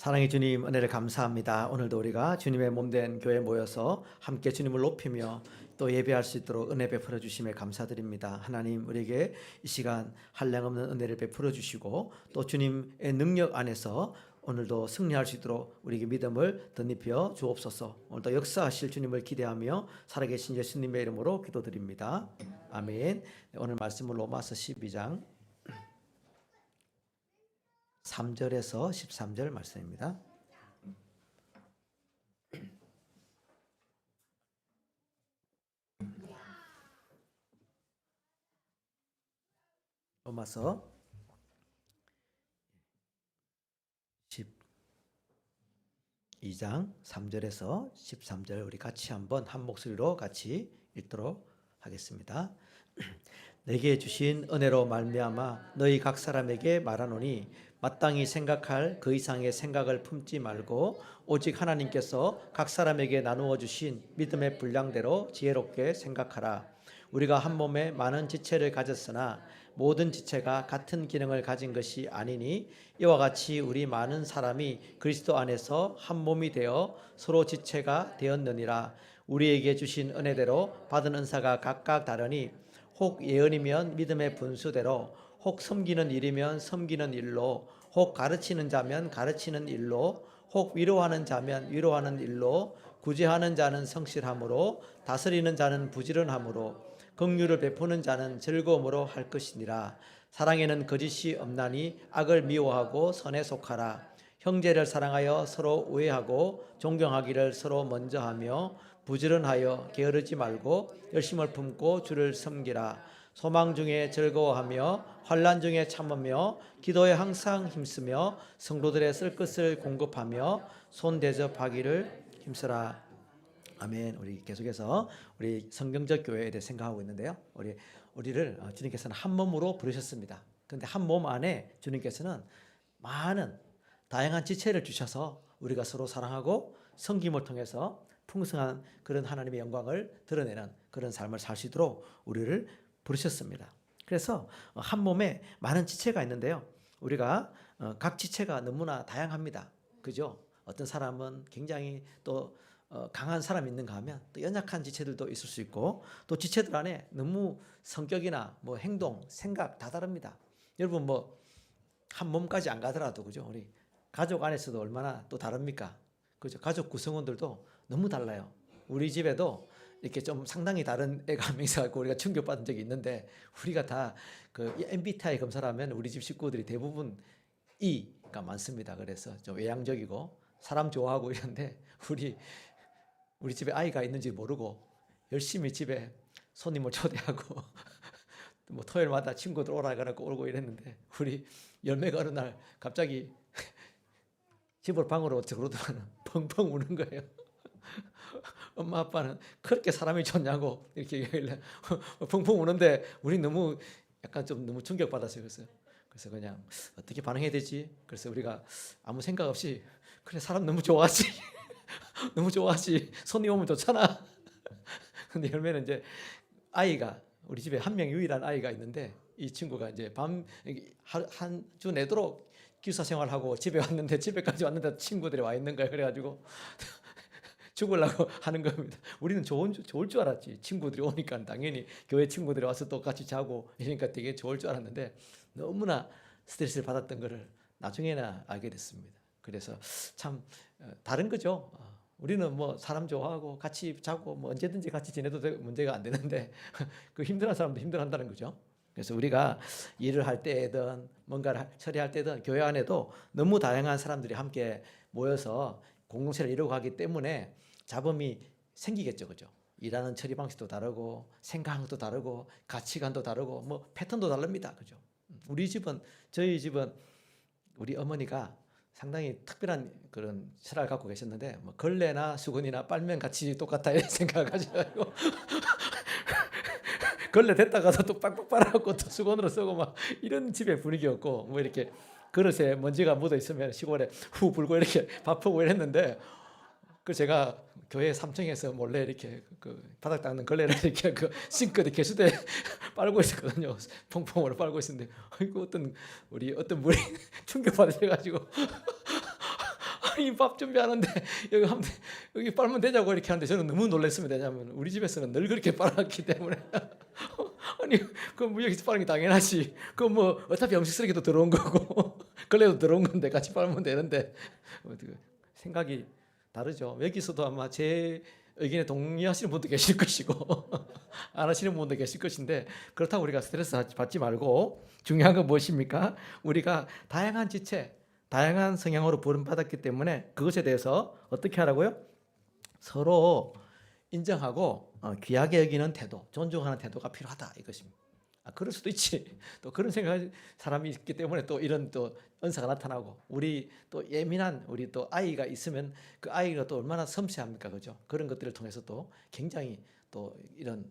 사랑의 주님, 은혜를 감사합니다. 오늘도 우리가 주님의 몸된 교회에 모여서 함께 주님을 높이며 또 예배할 수 있도록 은혜 베풀어 주심에 감사드립니다. 하나님, 우리에게 이 시간 한량없는 은혜를 베풀어 주시고 또 주님의 능력 안에서 오늘도 승리할 수 있도록 우리에게 믿음을 덧입혀 주옵소서. 오늘도 역사하실 주님을 기대하며 살아계신 예수님의 이름으로 기도드립니다. 아멘. 오늘 말씀은 로마서 12장 3절에서 13절 말씀입니다. 로마서 12장 3절에서 13절 우리 같이 한번 한 목소리로 같이 읽도록 하겠습니다. 내게 주신 은혜로 말미암아 너희 각 사람에게 말하노니 마땅히 생각할 그 이상의 생각을 품지 말고 오직 하나님께서 각 사람에게 나누어 주신 믿음의 분량대로 지혜롭게 생각하라. 우리가 한 몸에 많은 지체를 가졌으나 모든 지체가 같은 기능을 가진 것이 아니니 이와 같이 우리 많은 사람이 그리스도 안에서 한 몸이 되어 서로 지체가 되었느니라. 우리에게 주신 은혜대로 받은 은사가 각각 다르니 혹 예언이면 믿음의 분수대로, 혹 섬기는 일이면 섬기는 일로, 혹 가르치는 자면 가르치는 일로, 혹 위로하는 자면 위로하는 일로, 구제하는 자는 성실함으로, 다스리는 자는 부지런함으로, 긍휼을 베푸는 자는 즐거움으로 할 것이니라. 사랑에는 거짓이 없나니 악을 미워하고 선에 속하라. 형제를 사랑하여 서로 우애하고 존경하기를 서로 먼저 하며 부지런하여 게으르지 말고 열심을 품고 주를 섬기라. 소망 중에 즐거워하며 환난 중에 참으며 기도에 항상 힘쓰며 성도들의 쓸 것을 공급하며 손 대접하기를 힘쓰라. 아멘. 우리 계속해서 우리 성경적 교회에 대해 생각하고 있는데요. 우리를 주님께서는 한 몸으로 부르셨습니다. 그런데 한 몸 안에 주님께서는 많은 다양한 지체를 주셔서 우리가 서로 사랑하고 섬김을 통해서 풍성한 그런 하나님의 영광을 드러내는 그런 삶을 살 수 있도록 우리를 부르셨습니다. 그래서 한 몸에 많은 지체가 있는데요. 우리가 각 지체가 너무나 다양합니다. 그죠? 어떤 사람은 굉장히 또 강한 사람이 있는가 하면 또 연약한 지체들도 있을 수 있고 또 지체들 안에 너무 성격이나 뭐 행동, 생각 다 다릅니다. 여러분 뭐 한 몸까지 안 가더라도 그죠? 우리 가족 안에서도 얼마나 또 다릅니까? 그죠? 가족 구성원들도 너무 달라요. 우리 집에도 이렇게 좀 상당히 다른 애가 한 명 있어갖고 우리가 충격받은 적이 있는데 우리가 다 그 MBTI 검사를 하면 우리 집 식구들이 대부분 E가 많습니다. 그래서 좀 외향적이고 사람 좋아하고 이런데 우리 집에 아이가 있는지 모르고 열심히 집에 손님을 초대하고 뭐 토요일마다 친구들 오라 그러고 오고 이랬는데 우리 열매가 어느 날 갑자기 집으로 방으로 들어오더니 펑펑 우는 거예요. 엄마 아빠는 그렇게 사람이 좋냐고 이렇게 얘기하길래 펑펑 우는데 우리 너무 약간 좀 너무 충격받았어요. 그래서 그냥 어떻게 반응해야 되지? 그래서 우리가 아무 생각 없이 그래 사람 너무 좋아하지. 너무 좋아하지. 손님 오면 좋잖아. 근데 열매는 이제 아이가 우리 집에 한 명 유일한 아이가 있는데 이 친구가 이제 한 주 내도록 기숙사 생활하고 집에 왔는데 집에까지 왔는데 친구들이 와 있는 거예요. 그래가지고 죽으려고 하는 겁니다. 우리는 좋을 줄 알았지. 친구들이 오니까 당연히 교회 친구들이 와서 또 같이 자고 이러니까 되게 좋을 줄 알았는데 너무나 스트레스를 받았던 것을 나중에나 알게 됐습니다. 그래서 참 다른 거죠. 우리는 뭐 사람 좋아하고 같이 자고 뭐 언제든지 같이 지내도 문제가 안 되는데 그 힘들어하는 사람도 힘들어한다는 거죠. 그래서 우리가 일을 할 때든 뭔가를 처리할 때든 교회 안에도 너무 다양한 사람들이 함께 모여서 공동체를 이루고 가기 때문에 잡음이 생기겠죠. 그죠? 일하는 처리 방식도 다르고 생각도 다르고 가치관도 다르고 뭐 패턴도 다릅니다. 그죠? 저희 집은 우리 어머니가 상당히 특별한 그런 철학을 갖고 계셨는데 뭐 걸레나 수건이나 빨면 같이 똑같다 이런 생각을 가지고 걸레 됐다가도 또 빡빡 빨아갖고 또 수건으로 쓰고 막 이런 집의 분위기였고 뭐 이렇게 그릇에 먼지가 묻어 있으면 시골에 후 불고 이렇게 밥하고 이랬는데 그 제가 교회 3층에서 몰래 이렇게 그 바닥 닦는 걸레를 이렇게 그 싱크대 개수대에 빨고 있었거든요. 퐁퐁으로 빨고 있었는데 어떤 분이 충격 받으셔가지고 아니 밥 준비하는데 여기 하면 여기 빨면 되냐고 이렇게 하는데 저는 너무 놀랐습니다. 왜냐하면 우리 집에서는 늘 그렇게 빨았기 때문에 아니 그 뭐 여기서 빠는 게 당연하지. 그 뭐 어차피 음식 쓰레기도 들어온 거고 걸레도 들어온 건데 같이 빨면 되는데 생각이 다르죠. 여기서도 아마 제 의견에 동의하시는 분도 계실 것이고 안 하시는 분도 계실 것인데 그렇다고 우리가 스트레스 받지 말고 중요한 건 무엇입니까? 우리가 다양한 지체, 다양한 성향으로 부름받았기 때문에 그것에 대해서 어떻게 하라고요? 서로 인정하고 귀하게 여기는 태도, 존중하는 태도가 필요하다 이것입니다. 그럴 수도 있지. 또 그런 생각할 사람이 있기 때문에 또 이런 또 은사가 나타나고 우리 또 예민한 우리 또 아이가 있으면 그 아이가 또 얼마나 섬세합니까, 그죠? 그런 것들을 통해서 또 굉장히 또 이런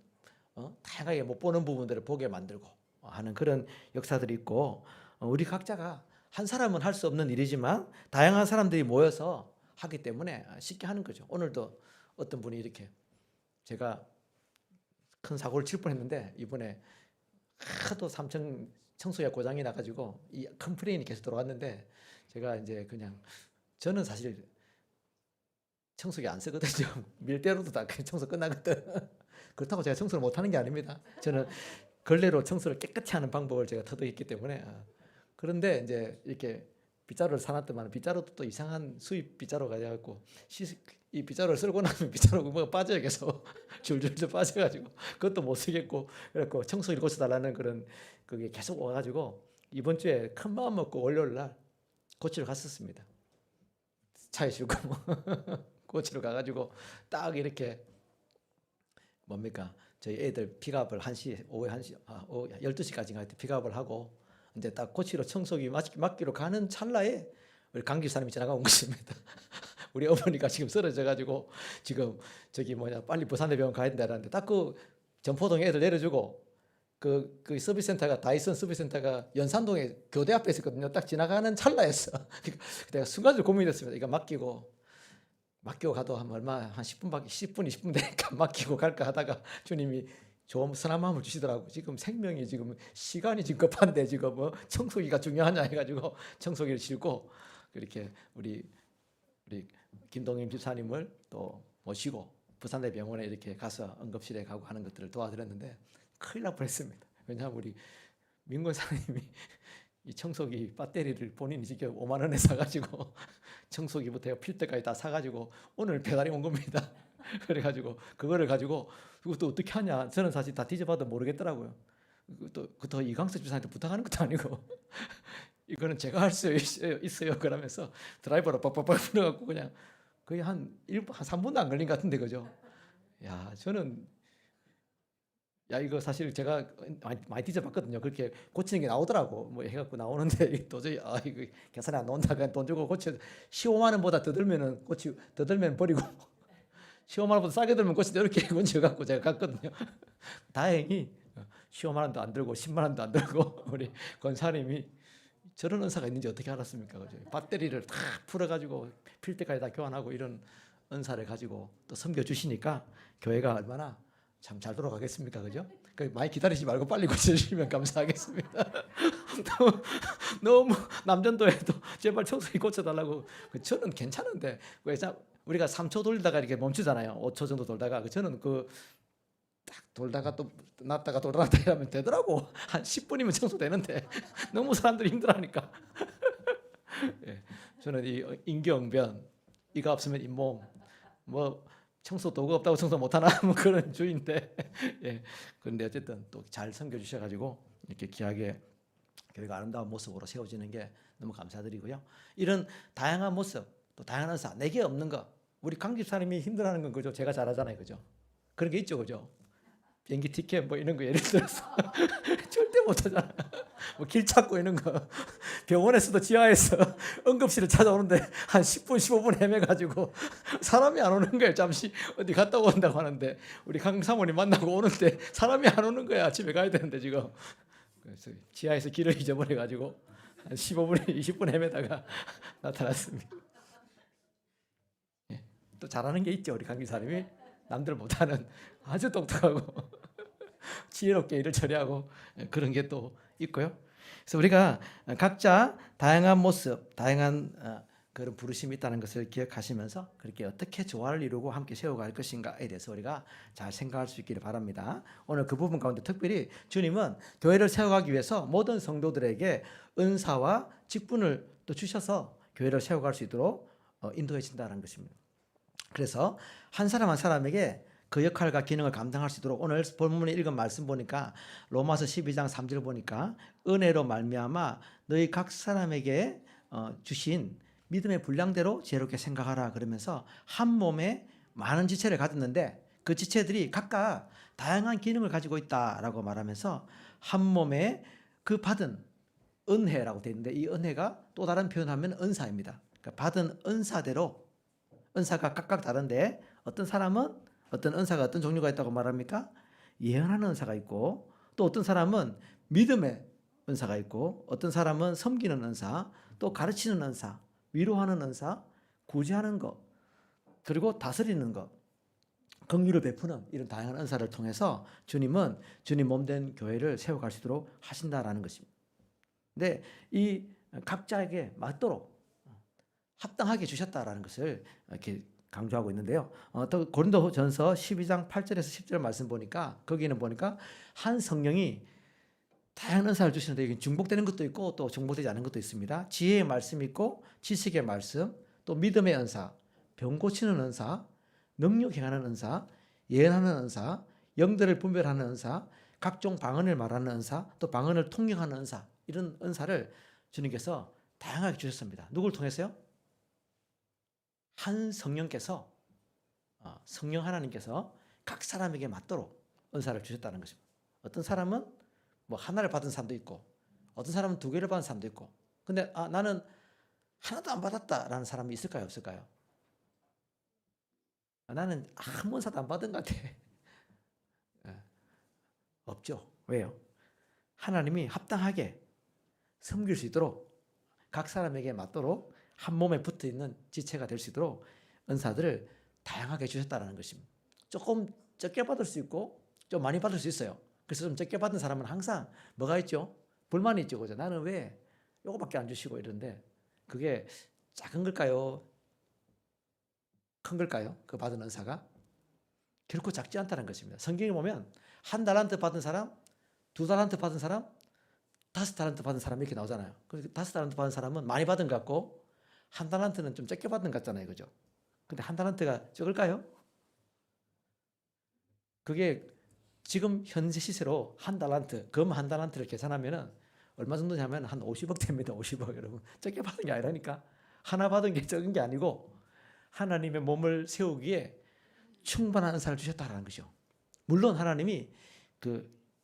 다양하게 못 보는 부분들을 보게 만들고 하는 그런 역사들이 있고 우리 각자가 한 사람은 할 수 없는 일이지만 다양한 사람들이 모여서 하기 때문에 쉽게 하는 거죠. 오늘도 어떤 분이 이렇게 제가 큰 사고를 칠 뻔했는데 이번에 하도 3층 청소기가 고장이 나가지고 이 컴플레인이 계속 들어왔는데 제가 이제 그냥 저는 사실 청소기 안 쓰거든요. 밀대로도 다 청소 끝나거든. 그렇다고 제가 청소를 못하는 게 아닙니다. 저는 걸레로 청소를 깨끗이 하는 방법을 제가 터득했기 때문에 그런데 이제 이렇게 빗자루를 사놨더만 빗자루도 또 이상한 수입 빗자루가 돼갖고 이 빗자루를 쓸고 나면 빗자루가 뭐가 빠져요. 계속 줄줄줄 빠져가지고 그것도 못 쓰겠고 그래갖고 청소기를 고쳐달라는 그런 그게 계속 와가지고 이번 주에 큰 마음 먹고 월요일 날 고치러 갔었습니다. 차에 싣고 고치러 가가지고 딱 이렇게 뭡니까 저희 애들 픽업을 1시 오후 1시 오후 12시까지 갈 때 픽업을 하고 이제 딱 고치러 청소기 맡기로 가는 찰나에 우리 강 기사님이 전화가 온 것입니다. 우리 어머니가 지금 쓰러져 가지고 지금 저기 빨리 부산대병원 가야 된다는데 딱 그 전포동에 애들 내려주고 그 서비스 센터가 다이슨 서비스 센터가 연산동에 교대 앞에 있었거든요. 딱 지나가는 찰나였어. 내가 순간적으로 고민했습니다. 이거 맡기고 가도 한 10분밖에 10분 20분 되니까 맡기고 갈까 하다가 주님이 좀 선한 마음을 주시더라고. 지금 생명이 지금 시간이 지금 급한데 지금 뭐 청소기가 중요하냐 해가지고 청소기를 싣고 이렇게 우리 김동임 집사님을 또 모시고 부산대병원에 이렇게 가서 응급실에 가고 하는 것들을 도와드렸는데 큰일 날 뻔했습니다. 왜냐하면 우리 민권 사님이 이 청소기 배터리를 본인이 직접 5만 원에 사가지고 청소기부터 필터까지 다 사가지고 오늘 배달이 온 겁니다. 그래가지고 그거를 가지고 그것도 어떻게 하냐. 저는 사실 다 뒤져봐도 모르겠더라고요. 그것도 이광석 집사한테 부탁하는 것도 아니고 이거는 제가 할 수 있어요. 그러면서 드라이버로 빡빡빡 풀어갖고 그냥 거의 한 3분도 안 걸린 것 같은데 그죠? 야 저는 이거 사실 제가 많이 뒤져봤거든요. 그렇게 고치는 게 나오더라고. 뭐 해갖고 나오는데 도저히 이거 계산이 안 나온다. 그냥 돈 주고 고쳐 15만 원보다 더 들면은 더 들면 버리고 15만 원보다 싸게 들면 고친다 이렇게 건져갖고 제가 갔거든요. 다행히 15만 원도 안 들고 10만 원도 안 들고 우리 권사님이 저런 은사가 있는지 어떻게 알았습니까? 그죠? 배터리를 다 풀어가지고 필터까지 다 교환하고 이런 은사를 가지고 또 섬겨주시니까 교회가 얼마나 참 잘 돌아가겠습니까? 그죠? 많이 기다리지 말고 빨리 고쳐주시면 감사하겠습니다. 너무 남전도에도 제발 청소기 고쳐달라고. 저는 괜찮은데 우리가 3초 돌다가 이렇게 멈추잖아요. 5초 정도 돌다가 저는 딱 돌다가 또 놨다가 돌아놨다 하면 되더라고. 한 10분이면 청소되는데 너무 사람들이 힘들어하니까. 예, 저는 이 인경변 이가 없으면 잇몸 청소 도구 없다고 청소 못하나 뭐 그런 주인데 예, 그런데 어쨌든 또 잘 섬겨주셔가지고 이렇게 귀하게 교회가 아름다운 모습으로 세워지는 게 너무 감사드리고요. 이런 다양한 모습 또 다양한 은사 내게 없는 거 우리 강 집사님이 힘들어하는 건 그죠? 제가 잘하잖아요, 그죠? 그런 게 있죠, 그죠? 비행기 티켓 뭐 이런 거 예를 들어서 절대 못하잖아. 뭐 길 찾고 이런 거 병원에서도 지하에서 응급실을 찾아오는데 한 10분 15분 헤매가지고 사람이 안 오는 거예요. 잠시 어디 갔다 온다고 하는데 우리 강 사모님 만나고 오는데 사람이 안 오는 거야. 집에 가야 되는데 지금 그래서 지하에서 길을 잊어버려가지고 한 15분 20분 헤매다가 나타났습니다. 예, 또 잘하는 게 있죠, 우리 강 기사님이. 남들 못하는 아주 똑똑하고 지혜롭게 일을 처리하고 그런 게 또 있고요. 그래서 우리가 각자 다양한 모습, 다양한 그런 부르심이 있다는 것을 기억하시면서 그렇게 어떻게 조화를 이루고 함께 세워갈 것인가에 대해서 우리가 잘 생각할 수 있기를 바랍니다. 오늘 그 부분 가운데 특별히 주님은 교회를 세워가기 위해서 모든 성도들에게 은사와 직분을 또 주셔서 교회를 세워갈 수 있도록 인도해 준다는 것입니다. 그래서 한 사람 한 사람에게 그 역할과 기능을 감당할 수 있도록 오늘 본문에 읽은 말씀 보니까 로마서 12장 3절 보니까 은혜로 말미암아 너희 각 사람에게 주신 믿음의 분량대로 지혜롭게 생각하라 그러면서 한 몸에 많은 지체를 가졌는데 그 지체들이 각각 다양한 기능을 가지고 있다라고 말하면서 한 몸에 그 받은 은혜라고 되어 있는데 이 은혜가 또 다른 표현하면 은사입니다. 그러니까 받은 은사대로 은사가 각각 다른데 어떤 사람은 어떤 은사가 어떤 종류가 있다고 말합니까? 예언하는 은사가 있고 또 어떤 사람은 믿음의 은사가 있고 어떤 사람은 섬기는 은사 또 가르치는 은사 위로하는 은사 구제하는 것 그리고 다스리는 것 긍휼을 베푸는 이런 다양한 은사를 통해서 주님은 주님 몸된 교회를 세워갈 수 있도록 하신다라는 것입니다. 근데 이 각자에게 맞도록 합당하게 주셨다라는 것을 이렇게 강조하고 있는데요. 또 고린도전서 12장 8절에서 10절 말씀 보니까 거기는 보니까 한 성령이 다양한 은사를 주시는데 이게 중복되는 것도 있고 또 중복되지 않은 것도 있습니다. 지혜의 말씀이 있고 지식의 말씀, 또 믿음의 은사, 병 고치는 은사, 능력 행하는 은사, 예언하는 은사, 영들을 분별하는 은사, 각종 방언을 말하는 은사, 또 방언을 통역하는 은사 이런 은사를 주님께서 다양하게 주셨습니다. 누굴 통해서요? 한 성령께서 성령 하나님께서 각 사람에게 맞도록 은사를 주셨다는 것입니다. 어떤 사람은 뭐 하나를 받은 사람도 있고 어떤 사람은 2개를 받은 사람도 있고 근데 나는 하나도 안 받았다라는 사람이 있을까요? 없을까요? 나는 아무 은사도 안 받은 것 같아. 없죠. 왜요? 하나님이 합당하게 섬길 수 있도록 각 사람에게 맞도록 한 몸에 붙어 있는 지체가 될 수 있도록 은사들을 다양하게 주셨다는 것입니다. 조금 적게 받을 수 있고 좀 많이 받을 수 있어요. 그래서 좀 적게 받은 사람은 항상 뭐가 있죠? 불만이 있죠. 그죠? 나는 왜 요거밖에 안 주시고 이러는데 그게 작은 걸까요? 큰 걸까요? 그 받은 은사가? 결코 작지 않다는 것입니다. 성경에 보면 1달란트 받은 사람, 2달란트 받은 사람, 5달란트 받은 사람 이렇게 나오잖아요. 그래서 5달란트 받은 사람은 많이 받은 것 같고 1달란트는 좀 적게 받은 것 같잖아요. 그죠? 근데 1달란트가 적을까요? 그게 지금 현재 시세로 1달란트, 금 1달란트를 계산하면 얼마 정도 냐면 한 50억 됩니다. 50억 여러분. 적게 받은 게 아니라니까. 하나 받은 게 적은 게 아니고 하나님의 몸을 세우기에 충분한 은사를 주셨다는 것이죠. 물론 하나님이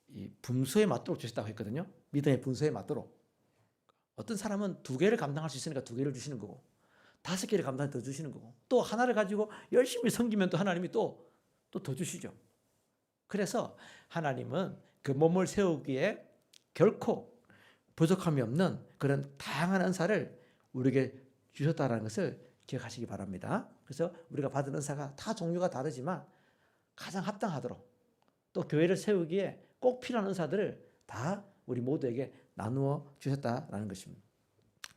이 분수에 맞도록 주셨다고 했거든요. 믿음의 분수에 맞도록. 어떤 사람은 2개를 감당할 수 있으니까 2개를 주시는 거고 5개를 감당해 더 주시는 거고 또 하나를 가지고 열심히 섬기면 또 하나님이 또 더 주시죠. 그래서 하나님은 그 몸을 세우기에 결코 부족함이 없는 그런 다양한 은사를 우리에게 주셨다는 것을 기억하시기 바랍니다. 그래서 우리가 받은 은사가 다 종류가 다르지만 가장 합당하도록 또 교회를 세우기에 꼭 필요한 은사들을 다 우리 모두에게 나누어 주셨다라는 것입니다.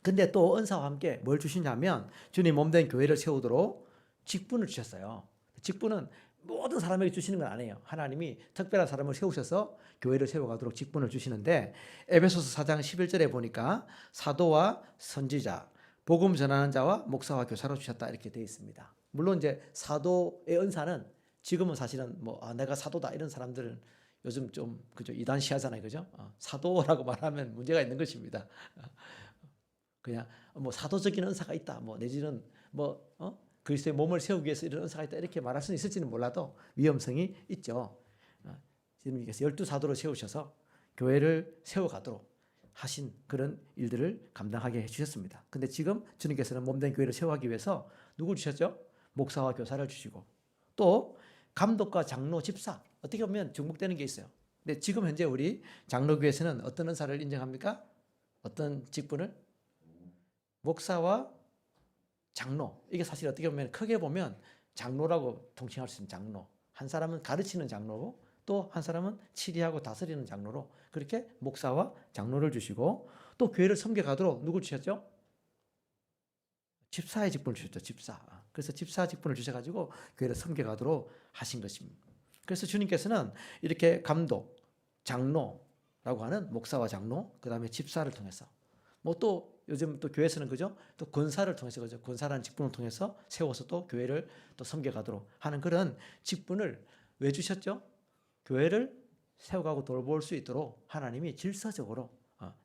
근데 또 은사와 함께 뭘 주시냐면 주님 몸된 교회를 세우도록 직분을 주셨어요. 직분은 모든 사람에게 주시는 건 아니에요. 하나님이 특별한 사람을 세우셔서 교회를 세워가도록 직분을 주시는데 에베소서 4장 11절에 보니까 사도와 선지자, 복음 전하는 자와 목사와 교사로 주셨다 이렇게 되어 있습니다. 물론 이제 사도의 은사는 지금은 사실은 내가 사도다 이런 사람들은 요즘 좀 그죠 이단시하잖아요, 그죠? 사도라고 말하면 문제가 있는 것입니다. 그냥 사도적인 은사가 있다, 내지는 그리스도의 몸을 세우기 위해서 이런 은사가 있다 이렇게 말할 수는 있을지는 몰라도 위험성이 있죠. 주님께서 12사도로 세우셔서 교회를 세워가도록 하신 그런 일들을 감당하게 해주셨습니다. 근데 지금 주님께서는 몸된 교회를 세워가기 위해서 누굴 주셨죠? 목사와 교사를 주시고 또 감독과 장로, 집사 어떻게 보면 중복되는 게 있어요. 근데 지금 현재 우리 장로교회에서는 어떤 은사를 인정합니까? 어떤 직분을? 목사와 장로. 이게 사실 어떻게 보면 크게 보면 장로라고 통칭할 수 있는 장로. 한 사람은 가르치는 장로고 또 한 사람은 치리하고 다스리는 장로로 그렇게 목사와 장로를 주시고 또 교회를 섬겨가도록 누굴 주셨죠? 집사의 직분을 주셨죠. 집사. 그래서 집사 직분을 주셔가지고 교회를 섬겨가도록 하신 것입니다. 그래서 주님께서는 이렇게 감독, 장로라고 하는 목사와 장로, 그 다음에 집사를 통해서 뭐 또 요즘 또 교회에서는 그죠? 또 권사를 통해서 그죠? 권사라는 직분을 통해서 세워서 또 교회를 또 섬겨가도록 하는 그런 직분을 왜 주셨죠? 교회를 세워가고 돌볼 수 있도록 하나님이 질서적으로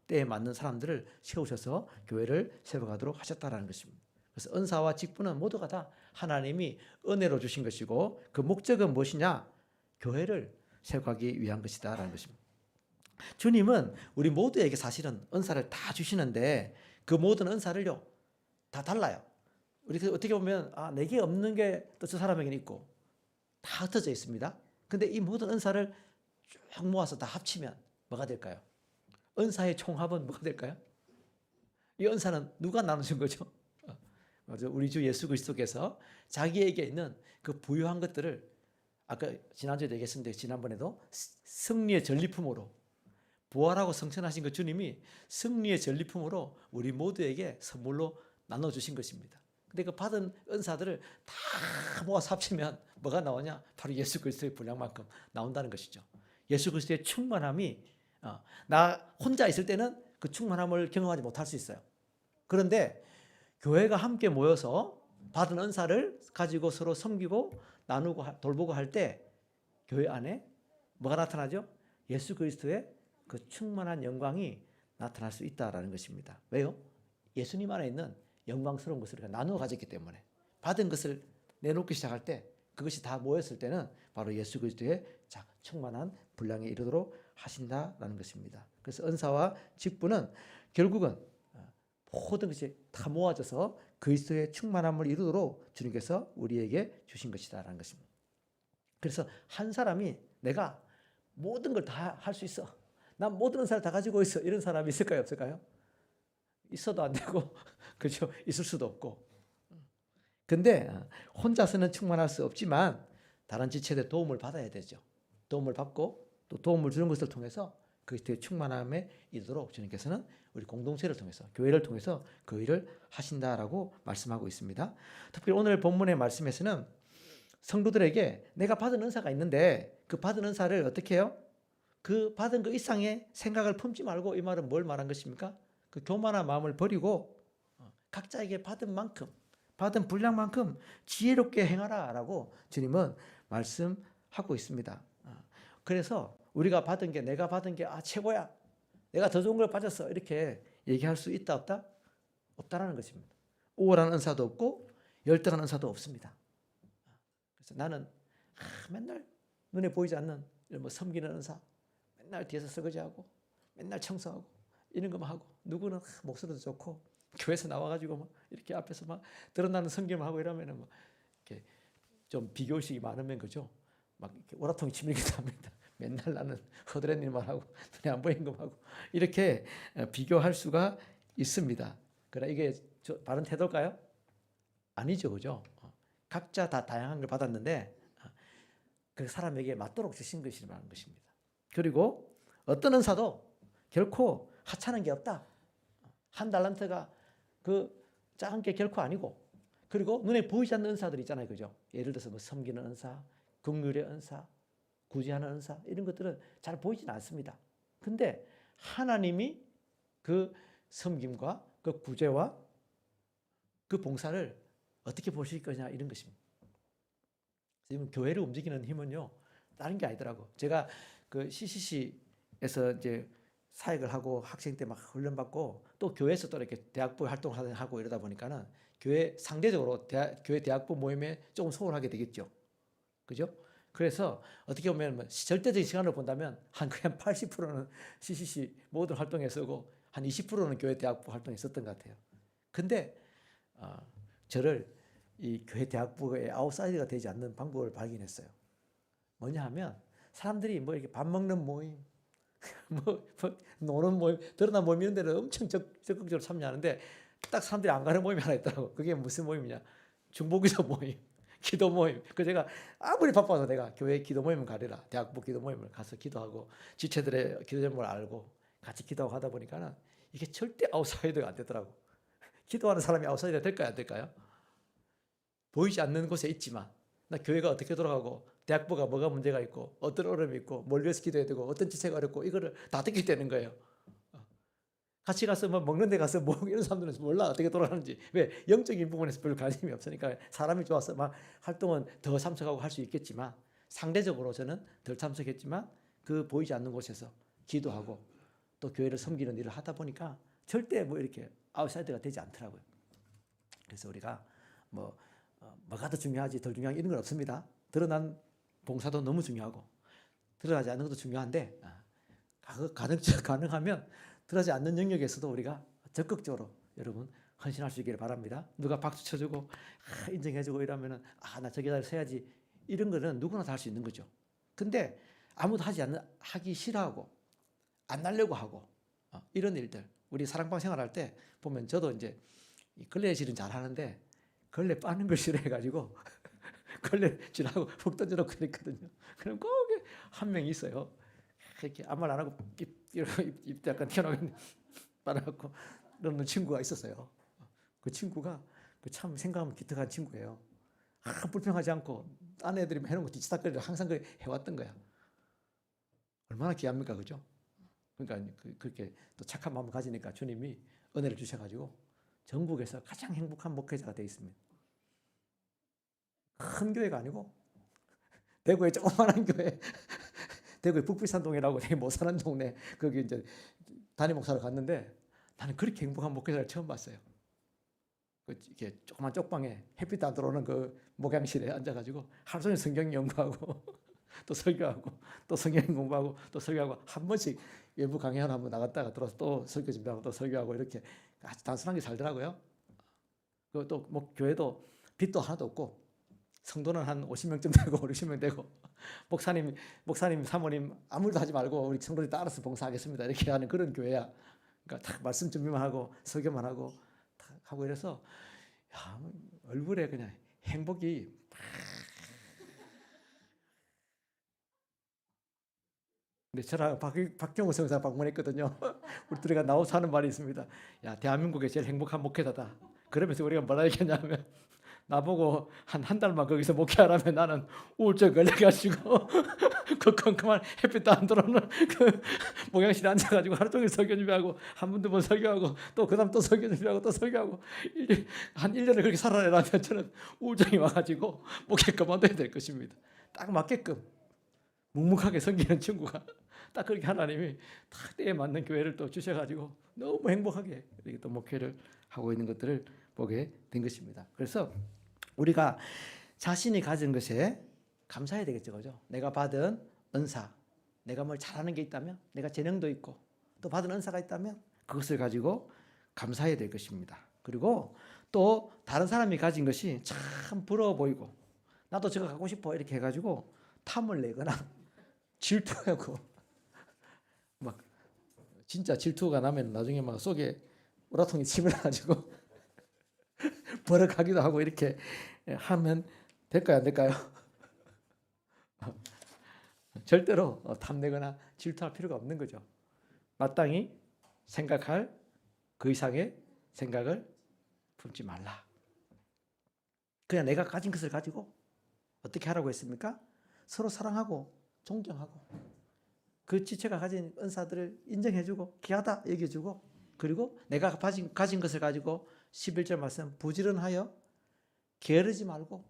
때에 맞는 사람들을 세우셔서 교회를 세워가도록 하셨다라는 것입니다. 그래서 은사와 직분은 모두가 다 하나님이 은혜로 주신 것이고 그 목적은 무엇이냐? 교회를 세워가기 위한 것이다라는 것입니다. 주님은 우리 모두에게 사실은 은사를 다 주시는데 그 모든 은사를요 다 달라요. 우리 어떻게 보면 내게 없는 게 또 저 사람에게는 있고 다 흩어져 있습니다. 근데 이 모든 은사를 쭉 모아서 다 합치면 뭐가 될까요? 은사의 총합은 뭐가 될까요? 이 은사는 누가 나누신 거죠? 우리 주 예수 그리스도께서 자기에게 있는 그 부유한 것들을 아까 지난주에 얘기했었는데 지난번에도 승리의 전리품으로 부활하고 성천하신 그 주님이 승리의 전리품으로 우리 모두에게 선물로 나눠주신 것입니다. 근데 그 받은 은사들을 다 모아서 합치면 뭐가 나오냐? 바로 예수 그리스도의 분량만큼 나온다는 것이죠. 예수 그리스도의 충만함이 나 혼자 있을 때는 그 충만함을 경험하지 못할 수 있어요. 그런데 교회가 함께 모여서 받은 은사를 가지고 서로 섬기고 나누고 돌보고 할 때 교회 안에 뭐가 나타나죠? 예수 그리스도의 그 충만한 영광이 나타날 수 있다라는 것입니다. 왜요? 예수님 안에 있는 영광스러운 것을 우리가 나누어 가졌기 때문에 받은 것을 내놓기 시작할 때 그것이 다 모였을 때는 바로 예수 그리스도의 충만한 분량에 이르도록 하신다라는 것입니다. 그래서 은사와 직분은 결국은 모든 것이 다 모아져서 그리스도의 충만함을 이루도록 주님께서 우리에게 주신 것이다라는 것입니다. 그래서 한 사람이 내가 모든 걸 다 할 수 있어. 난 모든 은사를 다 가지고 있어. 이런 사람이 있을까요? 없을까요? 있어도 안 되고 그렇죠? 있을 수도 없고. 근데 혼자서는 충만할 수 없지만 다른 지체들의 도움을 받아야 되죠. 도움을 받고 또 도움을 주는 것을 통해서 그리스도의 충만함에 이르도록 주님께서는 우리 공동체를 통해서 교회를 통해서 그 일을 하신다라고 말씀하고 있습니다. 특별히 오늘 본문의 말씀에서는 성도들에게 내가 받은 은사가 있는데 그 받은 은사를 어떻게 해요? 그 받은 그 이상의 생각을 품지 말고 이 말은 뭘 말한 것입니까? 그 교만한 마음을 버리고 각자에게 받은 만큼 받은 분량만큼 지혜롭게 행하라라고 주님은 말씀하고 있습니다. 그래서 우리가 받은 게 내가 받은 게 최고야. 내가 더 좋은 걸 받았어. 이렇게 얘기할 수 있다 없다? 없다라는 것입니다. 우월한 은사도 없고 열등한 은사도 없습니다. 그래서 나는 맨날 눈에 보이지 않는 뭐 섬기는 은사, 맨날 뒤에서 설거지하고 맨날 청소하고 이런 것만 하고 누구는 목소리도 좋고 교회에서 나와가지고 막 이렇게 앞에서 막 드러나는 섬김을 하고 이러면은 뭐 이렇게 좀 비교의식이 많으면 그죠? 막 이렇게 오라통이 치밀기도 합니다. 맨날 나는 허드렛 일만 하고 눈에 안 보이는 것만 하고 이렇게 비교할 수가 있습니다. 그러나 이게 바른 태도일까요? 아니죠, 그죠? 각자 다 다양한 걸 받았는데 그 사람에게 맞도록 주신 것이라는 것입니다. 그리고 어떤 은사도 결코 하찮은 게 없다. 한 달란트가 그 작은 게 결코 아니고 그리고 눈에 보이지 않는 은사들 있잖아요, 그죠? 예를 들어서 뭐 섬기는 은사, 긍휼의 은사, 구제하는 은사 이런 것들은 잘 보이지는 않습니다. 근데 하나님이 그 섬김과 그 구제와 그 봉사를 어떻게 보실 거냐 이런 것입니다. 지금 교회를 움직이는 힘은요 다른 게 아니더라고. 제가 그 CCC에서 이제 사역을 하고 학생 때 막 훈련 받고 또 교회에서 또 이렇게 대학부 활동을 하고 이러다 보니까는 교회 상대적으로 교회 대학부 모임에 조금 소홀하게 되겠죠. 그죠? 그래서 어떻게 보면 뭐 절대적인 시간을 본다면 그냥 80%는 CCC 모든 활동에 쓰고 한 20%는 교회 대학부 활동에 썼던 것 같아요. 근데 저를 이 교회 대학부의 아웃사이더가 되지 않는 방법을 발견했어요. 뭐냐 하면 사람들이 뭐 이렇게 밥 먹는 모임, 뭐 노는 모임, 드러난 모임 이런 데는 엄청 적극적으로 참여하는데 딱 사람들이 안 가는 모임이 하나 있더라고. 그게 무슨 모임이냐? 중보기도 모임, 기도 모임. 그 제가 아무리 바빠서 내가 교회 기도 모임을 가리라. 대학부 기도 모임을 가서 기도하고 지체들의 기도 제목을 알고 같이 기도하고 하다 보니까는 이게 절대 아웃사이더가 안 되더라고. 기도하는 사람이 아웃사이더가 될까요, 안 될까요? 보이지 않는 곳에 있지만 나 교회가 어떻게 돌아가고 대학부가 뭐가 문제가 있고 어떤 어려움이 있고 뭘 위해서 기도해야 되고 어떤 지체가 어렵고 이거를 다 듣게 되는 거예요. 같이 가서 뭐 먹는 데 가서 뭐 이런 사람들은 몰라 어떻게 돌아가는지. 왜? 영적인 부분에서 별로 관심이 없으니까. 사람이 좋아서 막 활동은 더 참석하고 할 수 있겠지만 상대적으로 저는 덜 참석했지만 그 보이지 않는 곳에서 기도하고 또 교회를 섬기는 일을 하다 보니까 절대 뭐 이렇게 아웃사이더가 되지 않더라고요. 그래서 우리가 뭐가 더 중요하지 덜 중요한 이런 건 없습니다. 드러난 봉사도 너무 중요하고 드러나지 않는 것도 중요한데 가능하면 드러나지 않는 영역에서도 우리가 적극적으로 여러분 헌신할 수 있기를 바랍니다. 누가 박수 쳐주고 인정해주고 이러면은 나 저기 서야지 이런 거는 누구나 다 할 수 있는 거죠. 근데 아무도 하기 싫어하고 안 하려고 하고 이런 일들 우리 사랑방 생활할 때 보면 저도 이제 걸레질은 잘 하는데 걸레 빠는 걸 싫어해가지고 걸레질하고 훅 던져놓고 그랬거든요. 그럼 꼭 한 명이 있어요. 이렇게 아무 말 안 하고 입도 약간 튀어나오게 빨아갖고 그러는 친구가 있었어요. 그 친구가 참 생각하면 기특한 친구예요. 불평하지 않고 딴 애들이 해놓은 거 뒤치다거리를 항상 해왔던 거야. 얼마나 귀합니까, 그죠? 그러니까 그렇게 또 착한 마음을 가지니까 주님이 은혜를 주셔가지고 전국에서 가장 행복한 목회자가 되어 있습니다. 큰 교회가 아니고 대구의 조그마한 교회, 대구의 북비산동이라고 되게 못 사는 동네 거기 이제 담임 목사로 갔는데 나는 그렇게 행복한 목회자를 처음 봤어요. 이렇게 조그만 쪽방에 햇빛 안 들어오는 그 목양실에 앉아가지고 하루 종일 성경 연구하고 또 설교하고 또 성경 공부하고 또 설교하고 한 번씩 외부 강연 한번 나갔다가 들어서 또 설교 준비하고 또 설교하고 이렇게 아주 단순하게 살더라고요. 또 뭐 교회도 빚도 하나도 없고 성도는 한 50명쯤 되고 60명 되고 목사님 사모님 아무 일도 하지 말고 우리 성도들이 따라서 봉사하겠습니다 이렇게 하는 그런 교회야. 그러니까 딱 말씀 준비만 하고 설교만 하고 딱 하고 이래서 얼굴에 그냥 행복이 근데 저랑 박경호 성사 방문했거든요. 우리 둘이가 나와서 하는 말이 있습니다. 야, 대한민국의 제일 행복한 목회자다. 그러면서 우리가 뭐라 얘기했냐면 나보고 한 달만 거기서 목회하라면 나는 우울증 걸려가지고 그 컴컴한 햇빛도 안 들어오는 그 목양실에 앉아가지고 하루 종일 설교 준비하고 한 번 두 번 설교하고 또 그 다음 또 설교 준비하고 또 설교하고 한 1년을 그렇게 살아내라면 저는 우울증이 와가지고 목회 그만둬야 될 것입니다. 딱 맞게끔 묵묵하게 섬기는 친구가 딱 그렇게 하나님이 딱 때에 맞는 교회를 또 주셔가지고 너무 행복하게 이렇게 또 목회를 하고 있는 것들을 보게 된 것입니다. 그래서 우리가 자신이 가진 것에 감사해야 되겠죠, 그죠? 내가 받은 은사, 내가 뭘 잘하는 게 있다면, 내가 재능도 있고 또 받은 은사가 있다면 그것을 가지고 감사해야 될 것입니다. 그리고 또 다른 사람이 가진 것이 참 부러워 보이고 나도 저거 갖고 싶어 이렇게 해가지고 탐을 내거나 질투하고 막 진짜 질투가 나면 나중에 막 속에 우라통이 침을 가지고 버럭하기도 하고 이렇게 하면 될까요, 안 될까요? 절대로 탐내거나 질투할 필요가 없는 거죠. 마땅히 생각할 그 이상의 생각을 품지 말라. 그냥 내가 가진 것을 가지고 어떻게 하라고 했습니까? 서로 사랑하고 존경하고 그 지체가 가진 은사들을 인정해주고 귀하다 얘기해주고 그리고 내가 가진 것을 가지고 11절 말씀 부지런하여 게으르지 말고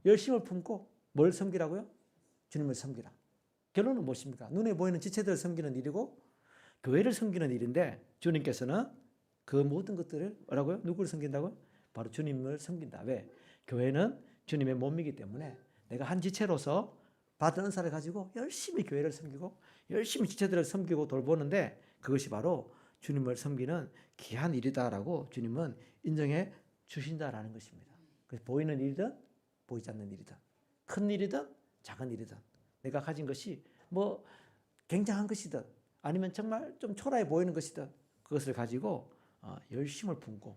열심을 품고 뭘 섬기라고요? 주님을 섬기라. 결론은 무엇입니까? 눈에 보이는 지체들을 섬기는 일이고 교회를 섬기는 일인데 주님께서는 그 모든 것들을 뭐라고요? 누구를 섬긴다고요? 바로 주님을 섬긴다. 왜? 교회는 주님의 몸이기 때문에 내가 한 지체로서 받은 은사를 가지고 열심히 교회를 섬기고 열심히 지체들을 섬기고 돌보는데 그것이 바로 주님을 섬기는 귀한 일이다라고 주님은 인정해 주신다라는 것입니다. 그래서 보이는 일이든 보이지 않는 일이든 큰 일이든 작은 일이든 내가 가진 것이 뭐 굉장한 것이든 아니면 정말 좀 초라해 보이는 것이든 그것을 가지고 열심을 품고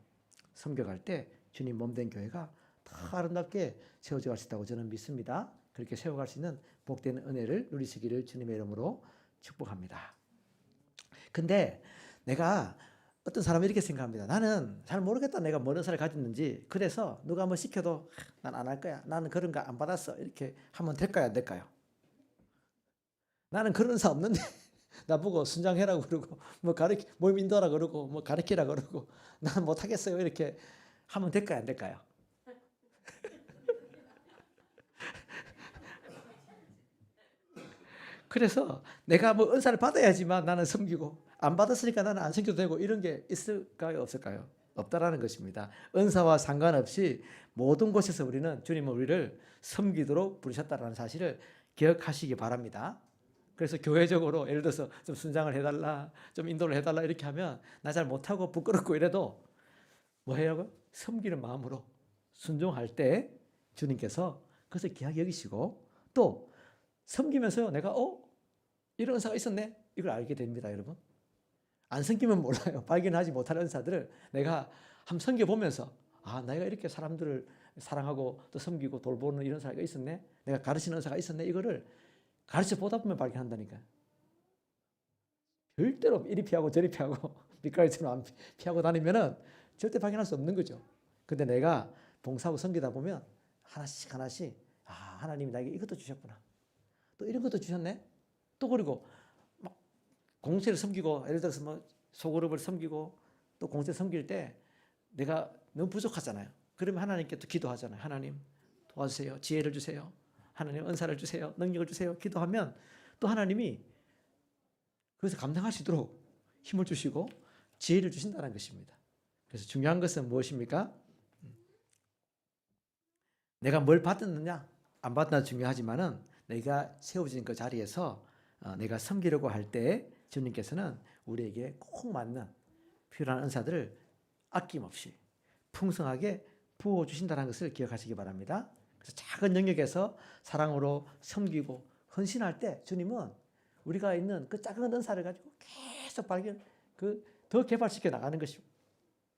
섬겨갈 때 주님 몸된 교회가 다 아름답게 세워져 갈 수 있다고 저는 믿습니다. 그렇게 세워갈 수 있는 복된 은혜를 누리시기를 주님의 이름으로 축복합니다. 근데 내가 어떤 사람은 이렇게 생각합니다. 나는 잘 모르겠다. 내가 뭔 은사를 가졌는지. 그래서 누가 뭐 시켜도 난 안 할 거야. 나는 그런 거 안 받았어. 이렇게 하면 될까요? 안 될까요? 나는 그런 은사 없는데 나보고 순장해라고 그러고 뭐 모임 인도하라 그러고 뭐 가르치라 그러고 나는 못하겠어요. 이렇게 하면 될까요? 안 될까요? 그래서 내가 뭐 은사를 받아야지만 나는 섬기고 안 받았으니까 나는 안 섬겨도 되고 이런 게 있을까요? 없을까요? 없다라는 것입니다. 은사와 상관없이 모든 곳에서 우리는 주님은 우리를 섬기도록 부르셨다라는 사실을 기억하시기 바랍니다. 그래서 교회적으로 예를 들어서 좀 순장을 해달라, 좀 인도를 해달라 이렇게 하면 나 잘 못하고 부끄럽고 이래도 뭐 해요? 섬기는 마음으로 순종할 때 주님께서 그것을 귀하게 여기시고 또 섬기면서요 내가 이런 은사가 있었네 이걸 알게 됩니다. 여러분 안 섬기면 몰라요. 발견하지 못하는 은사들을 내가 한번 섬겨보면서 내가 이렇게 사람들을 사랑하고 또 섬기고 돌보는 이런 사람이 있었네, 내가 가르치는 은사가 있었네, 이거를 가르쳐 보다 보면 발견한다니까요. 절대로 이리 피하고 저리 피하고 밑가리처럼 안 피하고 다니면은 절대 발견할 수 없는 거죠. 근데 내가 봉사하고 섬기다 보면 하나씩 하나씩 하나님이 나에게 이것도 주셨구나, 또 이런 것도 주셨네, 또 그리고 막 공동체를 섬기고 예를 들어서 뭐 소그룹을 섬기고 또 공동체 섬길 때 내가 너무 부족하잖아요. 그러면 하나님께 또 기도하잖아요. 하나님 도와주세요. 지혜를 주세요. 하나님 은사를 주세요. 능력을 주세요. 기도하면 또 하나님이 그래서 감당할 수 있도록 힘을 주시고 지혜를 주신다는 것입니다. 그래서 중요한 것은 무엇입니까? 내가 뭘 받았느냐 안 받느냐 중요하지만은 내가 세워진 그 자리에서 내가 섬기려고 할 때 주님께서는 우리에게 꼭 맞는 필요한 은사들을 아낌없이 풍성하게 부어주신다는 것을 기억하시기 바랍니다. 그래서 작은 영역에서 사랑으로 섬기고 헌신할 때 주님은 우리가 있는 그 작은 은사를 가지고 계속 더 개발시켜 나가는 것입니다.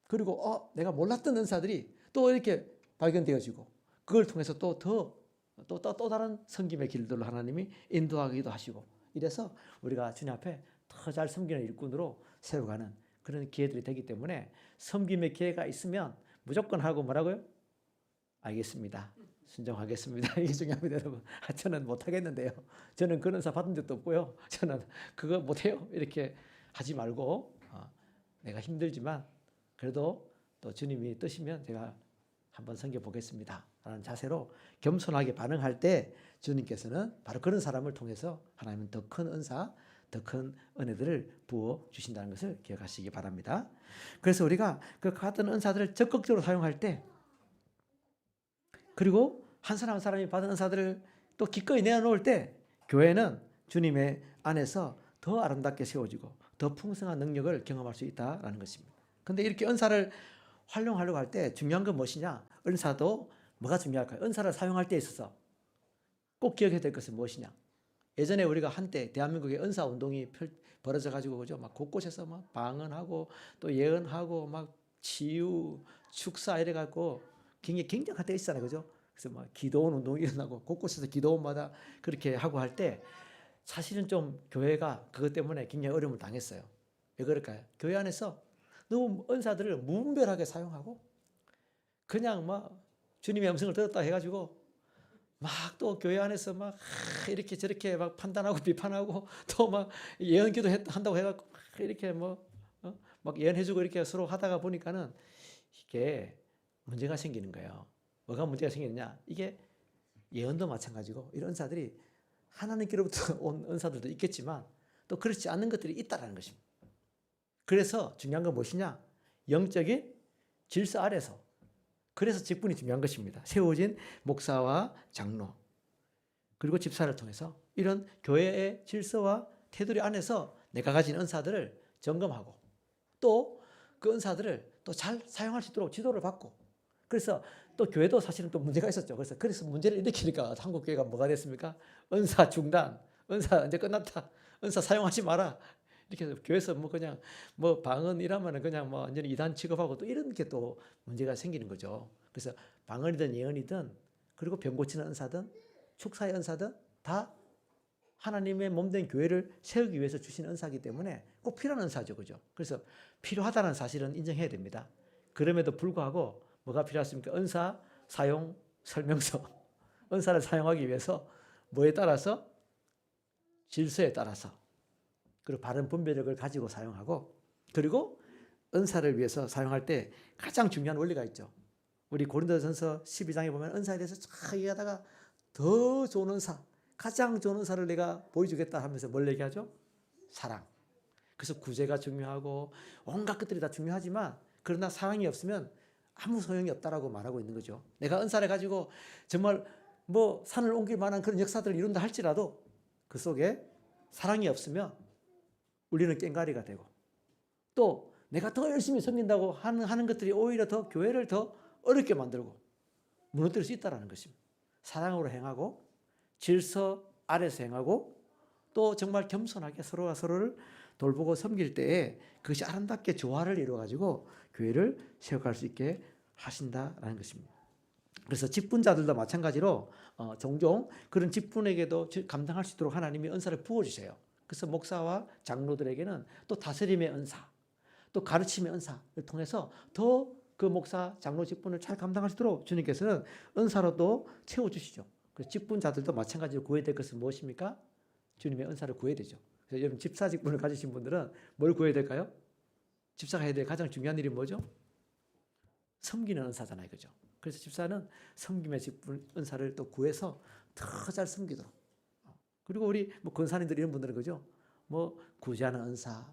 그리고 내가 몰랐던 은사들이 또 이렇게 발견되어지고 그걸 통해서 또 다른 섬김의 길들로 하나님이 인도하기도 하시고 이래서 우리가 주님 앞에 더 잘 섬기는 일꾼으로 세워가는 그런 기회들이 되기 때문에 섬김의 기회가 있으면 무조건 하고 뭐라고요? 알겠습니다. 순종하겠습니다. 이게 중요합니다, 여러분. 저는 못하겠는데요. 저는 그런 은사 받은 적도 없고요. 저는 그거 못해요. 이렇게 하지 말고 내가 힘들지만 그래도 또 주님이 뜨시면 제가 한번 섬겨보겠습니다 라는 자세로 겸손하게 반응할 때 주님께서는 바로 그런 사람을 통해서 하나님은 더 큰 은사, 더 큰 은혜들을 부어 주신다는 것을 기억하시기 바랍니다. 그래서 우리가 그 같은 은사들을 적극적으로 사용할 때 그리고 한 사람 한 사람이 받은 은사들을 또 기꺼이 내어놓을 때 교회는 주님의 안에서 더 아름답게 세워지고 더 풍성한 능력을 경험할 수 있다는 것입니다. 근데 이렇게 은사를 활용하려고 할 때 중요한 건 무엇이냐? 은사도 뭐가 중요할까요? 은사를 사용할 때 있어서 꼭 기억해야 될 것은 무엇이냐? 예전에 우리가 한때 대한민국에 은사 운동이 벌어져 가지고 그죠? 막 곳곳에서 막 방언하고 또 예언하고 막 치유, 축사 이래 갖고 굉장히 굉장한 때 있잖아요. 그죠? 그래서 막 기도원 운동이 일어나고 곳곳에서 기도원마다 그렇게 하고 할 때 사실은 좀 교회가 그것 때문에 굉장히 어려움을 당했어요. 왜 그럴까요? 교회 안에서 너무 은사들을 무분별하게 사용하고 그냥 막 주님의 음성을 들었다 해가지고 막 또 교회 안에서 막 이렇게 저렇게 막 판단하고 비판하고 또 막 예언기도 한다고 해갖고 이렇게 막 예언해주고 이렇게 서로 하다가 보니까는 이게 문제가 생기는 거예요. 뭐가 문제가 생기느냐? 이게 예언도 마찬가지고 이런 은사들이 하나님께로부터 온 은사들도 있겠지만 또 그렇지 않은 것들이 있다라는 것입니다. 그래서 중요한 건 무엇이냐? 영적인 질서 아래서. 그래서 직분이 중요한 것입니다. 세워진 목사와 장로 그리고 집사를 통해서 이런 교회의 질서와 테두리 안에서 내가 가진 은사들을 점검하고 또 그 은사들을 또 잘 사용할 수 있도록 지도를 받고 그래서 또 교회도 사실은 또 문제가 있었죠. 그래서 문제를 일으키니까 한국 교회가 뭐가 됐습니까? 은사 중단, 은사 이제 끝났다, 은사 사용하지 마라. 이렇게 해서 교회에서 그냥 방언이라면은 그냥 완전히 이단 취급하고 또 이런 게 또 문제가 생기는 거죠. 그래서 방언이든 예언이든 그리고 병 고치는 은사든 축사의 은사든 다 하나님의 몸된 교회를 세우기 위해서 주신 은사이기 때문에 꼭 필요한 은사죠. 그죠? 그래서 필요하다는 사실은 인정해야 됩니다. 그럼에도 불구하고 뭐가 필요하십니까? 은사 사용 설명서. 은사를 사용하기 위해서 뭐에 따라서? 질서에 따라서. 그리고 바른 분별력을 가지고 사용하고, 그리고 은사를 위해서 사용할 때 가장 중요한 원리가 있죠. 우리 고린도전서 12장에 보면 은사에 대해서 쫙 얘기하다가 더 좋은 은사, 가장 좋은 은사를 내가 보여주겠다 하면서 뭘 얘기하죠? 사랑. 그래서 구제가 중요하고 온갖 것들이 다 중요하지만, 그러나 사랑이 없으면 아무 소용이 없다라고 말하고 있는 거죠. 내가 은사를 가지고 정말 뭐 산을 옮길 만한 그런 역사들을 이룬다 할지라도 그 속에 사랑이 없으면 우리는 꽹가리가 되고, 또 내가 더 열심히 섬긴다고 하는 것들이 오히려 더 교회를 더 어렵게 만들고 무너뜨릴 수 있다는 것입니다. 사랑으로 행하고 질서 아래서 행하고 또 정말 겸손하게 서로가 서로를 돌보고 섬길 때에 그것이 아름답게 조화를 이루어가지고 교회를 세워갈 수 있게 하신다라는 것입니다. 그래서 직분자들도 마찬가지로 종종 그런 직분에게도 감당할 수 있도록 하나님이 은사를 부어주세요. 그래서 목사와 장로들에게는 또 다스림의 은사, 또 가르침의 은사를 통해서 더 그 목사, 장로 직분을 잘 감당할 수 있도록 주님께서는 은사로 또 채워주시죠. 그래서 직분자들도 마찬가지로 구해야 될 것은 무엇입니까? 주님의 은사를 구해야 되죠. 그래서 여러분 집사 직분을 가지신 분들은 뭘 구해야 될까요? 집사가 해야 될 가장 중요한 일이 뭐죠? 섬기는 은사잖아요. 그죠? 그래서 집사는 섬김의 직분 은사를 또 구해서 더 잘 섬기도록. 그리고 우리 뭐 권사님들 이런 분들은 그죠? 뭐 구제하는 은사,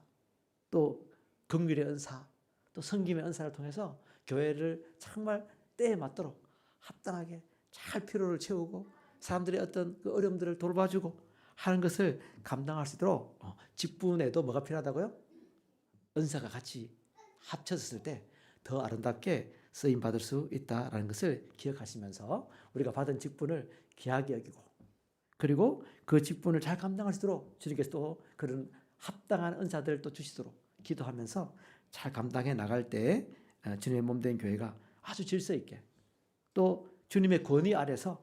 또 긍휼의 은사, 또 섬김의 은사를 통해서 교회를 정말 때에 맞도록 합당하게 잘 필요를 채우고 사람들의 어떤 그 어려움들을 돌봐주고 하는 것을 감당할 수 있도록 직분에도 뭐가 필요하다고요? 은사가 같이 합쳐졌을 때 더 아름답게 쓰임 받을 수 있다라는 것을 기억하시면서 우리가 받은 직분을 귀하게 여기고, 그리고 그 직분을 잘 감당할 수 있도록 주님께서 또 그런 합당한 은사들을 또 주시도록 기도하면서 잘 감당해 나갈 때 주님의 몸된 교회가 아주 질서 있게 또 주님의 권위 아래서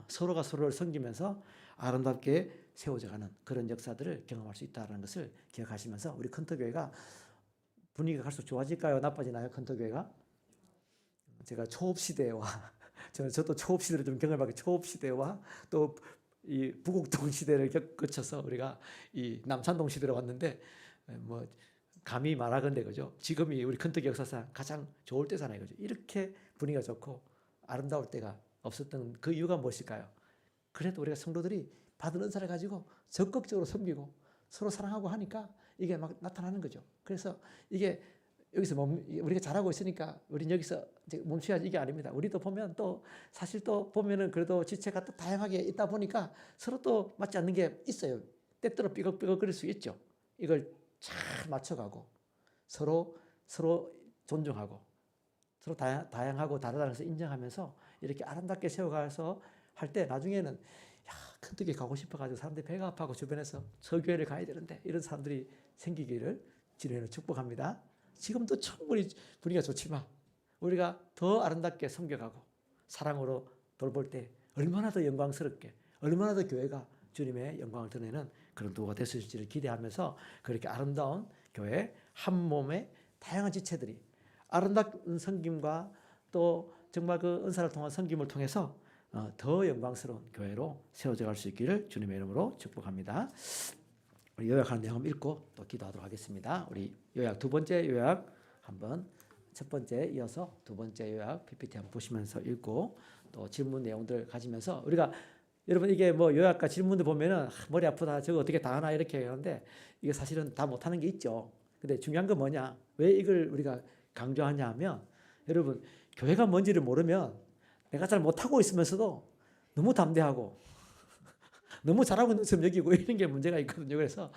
서로가 서로를 섬기면서 아름답게 세워져가는 그런 역사들을 경험할 수 있다는 것을 기억하시면서 우리 컨터교회가 분위기가 갈수록 좋아질까요? 나빠지나요? 컨터교회가? 제가 초업시대와 저도 초업시대를 좀 경험하게, 초업시대와 또 이 부곡동 시대를 거쳐서 우리가 이 남산동 시대로 왔는데 뭐 감히 말하건대 그죠? 지금이 우리 컨터교 역사상 가장 좋을 때잖아요. 그죠? 이렇게 분위기가 좋고 아름다울 때가 없었던 그 이유가 무엇일까요? 그래도 우리가 성도들이 받은 은사를 가지고 적극적으로 섬기고 서로 사랑하고 하니까 이게 막 나타나는 거죠. 그래서 이게 여기서 우리가 잘하고 있으니까 우리는 여기서 이제 멈춰야지 이게 아닙니다. 우리도 보면 또 사실 또 보면은 그래도 지체가 또 다양하게 있다 보니까 서로 또 맞지 않는 게 있어요. 때때로 삐걱삐걱거릴 수 있죠. 이걸 잘 맞춰가고 서로 존중하고 서로 다양하고 다르다는 것을 인정하면서 이렇게 아름답게 세워가서 할 때 나중에는 큰떡에 가고 싶어가지고 사람들이 배가 아파하고 주변에서 저 교회를 가야 되는데 이런 사람들이 생기기를 주님으로 축복합니다. 지금도 충분히 분위기가 좋지만 우리가 더 아름답게 섬겨가고 사랑으로 돌볼 때 얼마나 더 영광스럽게, 얼마나 더 교회가 주님의 영광을 드러내는 그런 도가 됐을지를 기대하면서 그렇게 아름다운 교회 한 몸의 다양한 지체들이 아름다운 섬김과 또 정말 그 은사를 통한 섬김을 통해서 더 영광스러운 교회로 세워져 갈 수 있기를 주님의 이름으로 축복합니다. 우리 요약하는 내용 읽고 또 기도하도록 하겠습니다. 우리 요약 두 번째 요약 한번 첫 번째 이어서 두 번째 요약 PPT 한번 보시면서 읽고 또 질문 내용들 가지면서 우리가 여러분 이게 뭐 요약과 질문들 보면은 머리 아프다 저거 어떻게 다 하나 이렇게 하는데 이게 사실은 다 못하는 게 있죠. 근데 중요한 건 뭐냐? 왜 이걸 우리가 강조하냐 하면 여러분 교회가 뭔지를 모르면 내가 잘 못하고 있으면서도 너무 담대하고 너무 잘하고 있는 것처럼 여기고 이런 게 문제가 있거든요. 그래서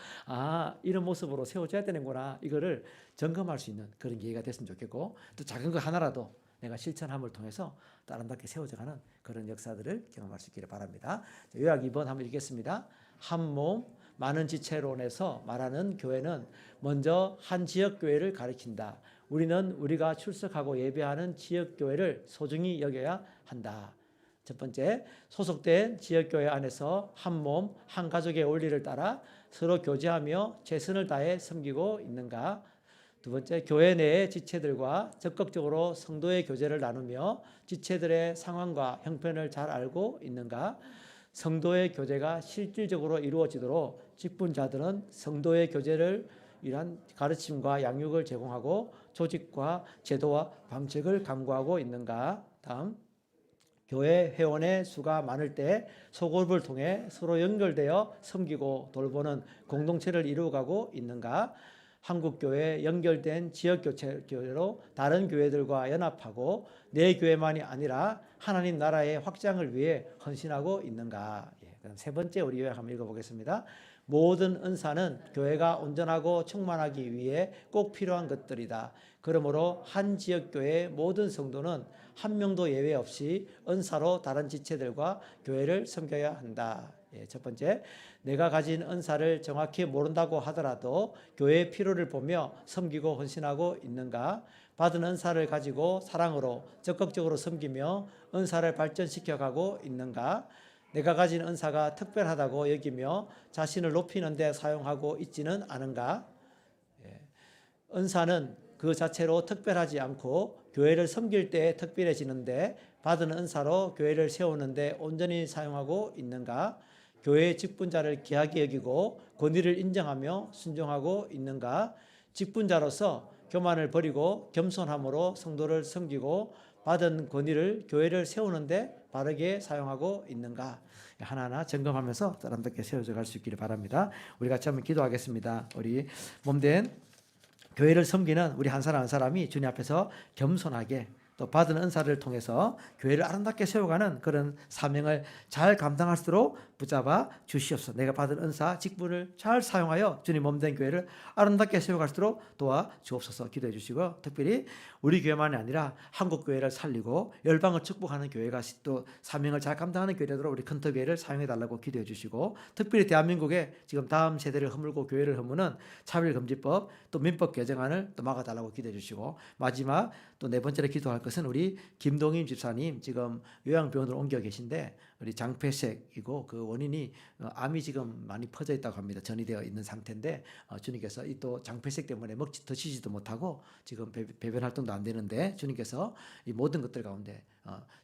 이런 모습으로 세워져야 되는구나 이거를 점검할 수 있는 그런 기회가 됐으면 좋겠고 또 작은 거 하나라도 내가 실천함을 통해서 또 아름답게 세워져가는 그런 역사들을 경험할 수 있기를 바랍니다. 요약 2번 한번 읽겠습니다. 한 몸 많은 지체론에서 말하는 교회는 먼저 한 지역 교회를 가리킨다. 우리는 우리가 출석하고 예배하는 지역 교회를 소중히 여겨야 한다. 첫 번째, 소속된 지역교회 안에서 한 몸, 한 가족의 원리를 따라 서로 교제하며 최선을 다해 섬기고 있는가? 두 번째, 교회 내의 지체들과 적극적으로 성도의 교제를 나누며 지체들의 상황과 형편을 잘 알고 있는가? 성도의 교제가 실질적으로 이루어지도록 직분자들은 성도의 교제를 위한 가르침과 양육을 제공하고 조직과 제도와 방책을 강구하고 있는가? 다음, 교회 회원의 수가 많을 때 소그룹을 통해 서로 연결되어 섬기고 돌보는 공동체를 이루어가고 있는가? 한국교회 연결된 지역교회로 다른 교회들과 연합하고 내 교회만이 아니라 하나님 나라의 확장을 위해 헌신하고 있는가? 그럼 세 번째 우리 요약 한번 읽어보겠습니다. 모든 은사는 교회가 온전하고 충만하기 위해 꼭 필요한 것들이다. 그러므로 한 지역교회의 모든 성도는 한 명도 예외 없이 은사로 다른 지체들과 교회를 섬겨야 한다. 첫 번째, 내가 가진 은사를 정확히 모른다고 하더라도 교회의 필요를 보며 섬기고 헌신하고 있는가? 받은 은사를 가지고 사랑으로 적극적으로 섬기며 은사를 발전시켜가고 있는가? 내가 가진 은사가 특별하다고 여기며 자신을 높이는 데 사용하고 있지는 않은가? 은사는 그 자체로 특별하지 않고 교회를 섬길 때 특별해지는데 받은 은사로 교회를 세우는데 온전히 사용하고 있는가? 교회의 직분자를 귀하게 여기고 권위를 인정하며 순종하고 있는가? 직분자로서 교만을 버리고 겸손함으로 성도를 섬기고 받은 권위를 교회를 세우는데 바르게 사용하고 있는가? 하나하나 점검하면서 사람들께 세워져 갈 수 있기를 바랍니다. 우리 같이 한번 기도하겠습니다. 우리 몸된 교회를 섬기는 우리 한 사람 한 사람이 주님 앞에서 겸손하게 또 받은 은사를 통해서 교회를 아름답게 세워가는 그런 사명을 잘 감당할 수 있도록 붙잡아 주시옵소서. 내가 받은 은사, 직분을 잘 사용하여 주님 몸된 교회를 아름답게 세워갈 수 있도록 도와 주옵소서. 기도해 주시고, 특별히 우리 교회만이 아니라 한국 교회를 살리고 열방을 축복하는 교회가 또 사명을 잘 감당하는 교회되도록 우리 큰터교회를 사용해 달라고 기도해 주시고, 특별히 대한민국에 지금 다음 세대를 허물고 교회를 허무는 차별금지법 또 민법 개정안을 또 막아달라고 기도해 주시고, 마지막 또 네 번째로 기도할 것은 우리 김동임 집사님 지금 요양병원으로 옮겨 계신데 우리 장폐색이고 그 원인이 암이 지금 많이 퍼져 있다고 합니다. 전이되어 있는 상태인데 주님께서 이 또 장폐색 때문에 드시지도 못하고 지금 배변 활동도 안 되는데 주님께서 이 모든 것들 가운데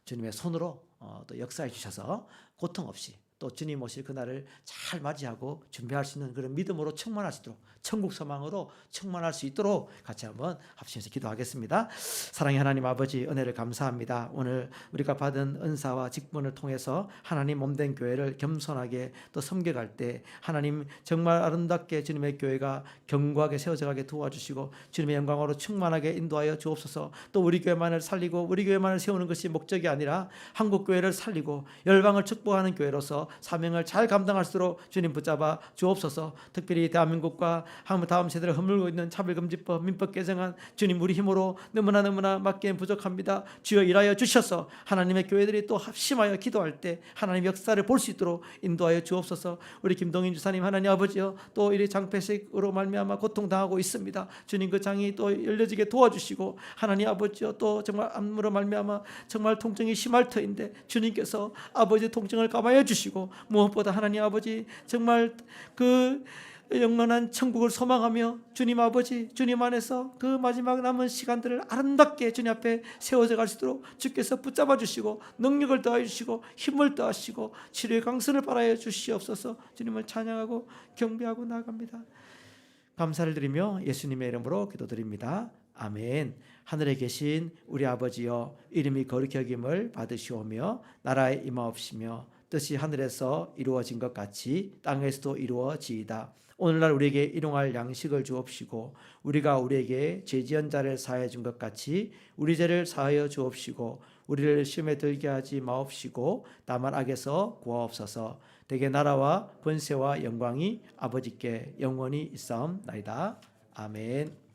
주님의 손으로 또 역사해 주셔서 고통 없이 또 주님 오실 그날을 잘 맞이하고 준비할 수 있는 그런 믿음으로 충만할 수 있도록 천국 소망으로 충만할 수 있도록 같이 한번 합심해서 기도하겠습니다. 사랑의 하나님 아버지, 은혜를 감사합니다. 오늘 우리가 받은 은사와 직분을 통해서 하나님 몸된 교회를 겸손하게 또 섬겨갈 때 하나님 정말 아름답게 주님의 교회가 견고하게 세워져가게 도와주시고 주님의 영광으로 충만하게 인도하여 주옵소서. 또 우리 교회만을 살리고 우리 교회만을 세우는 것이 목적이 아니라 한국 교회를 살리고 열방을 축복하는 교회로서 사명을 잘 감당할 수 있도록 주님 붙잡아 주옵소서. 특별히 대한민국과 다음 세대를 허물고 있는 차별금지법 민법 개정안 주님 우리 힘으로 너무나 맞기엔 부족합니다. 주여 일하여 주셔서 하나님의 교회들이 또 합심하여 기도할 때 하나님 역사를 볼 수 있도록 인도하여 주옵소서. 우리 김동인 주사님 하나님 아버지여 또 이리 장폐색으로 말미암아 고통당하고 있습니다. 주님 그 장이 또 열려지게 도와주시고 하나님 아버지여 또 정말 암으로 말미암아 정말 통증이 심할 터인데 주님께서 아버지 통증을 감하여 주시고 무엇보다 하나님 아버지 정말 그 영원한 천국을 소망하며 주님 아버지 주님 안에서 그 마지막 남은 시간들을 아름답게 주님 앞에 세워져 갈 수 있도록 주께서 붙잡아 주시고 능력을 더하여 주시고 힘을 더하시고 치료의 강선을 발하여 주시옵소서. 주님을 찬양하고 경배하고 나아갑니다. 감사를 드리며 예수님의 이름으로 기도드립니다. 아멘. 하늘에 계신 우리 아버지여, 이름이 거룩히 여김을 받으시오며 나라에 임하옵시며 뜻이 하늘에서 이루어진 것 같이 땅에서도 이루어지이다. 오늘날 우리에게 일용할 양식을 주옵시고 우리가 우리에게 죄지은 자를 사하여 준 것 같이 우리 죄를 사하여 주옵시고 우리를 시험에 들게 하지 마옵시고 다만 악에서 구하옵소서. 대개 나라와 권세와 영광이 아버지께 영원히 있사옵나이다. 아멘.